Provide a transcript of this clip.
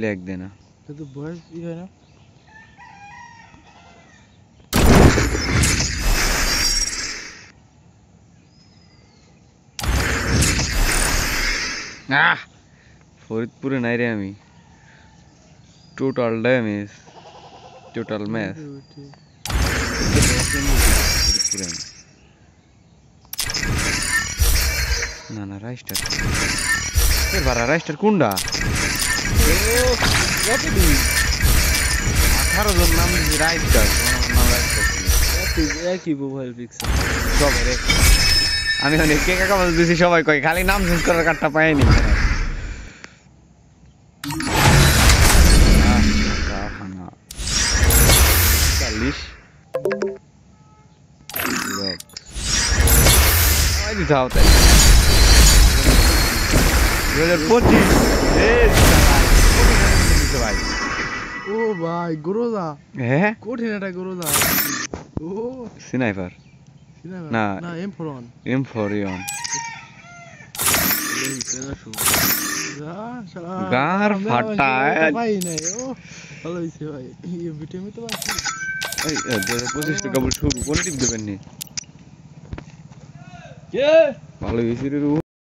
leg দে না তো বয়স ই হয় না ফরিদপুরে নাই রে আমি টোটাল ড্যামেজ টোটাল ম্যাচ ফরিদপুরে আমি না না রাইস্টার এর বারা রাইস্টার কোনডা 18 জন নাম রাইস্টার নাম রাইস্টার একই মোবাইল পিক্সেল সবাই রে আমি অনেক কে কাকা বল দিছি সবাই কই খালি নাম চেঞ্জ করার কার্ডটা পাইনি না 40 লোক আই যাও তাই 2025 এই ভাই ও ভাই গ্রোজা হ্যাঁ কঠিন এটা গ্রোজা ও স্নাইপার না না M4 M4 গার ফাটা ভাই নাই ও ভালো হইছে ভাই এই ভিটামিন তো আছে এই 2025 টাকা শুরু কোন টিপ দেবেন নি কে ভালো হইছে রে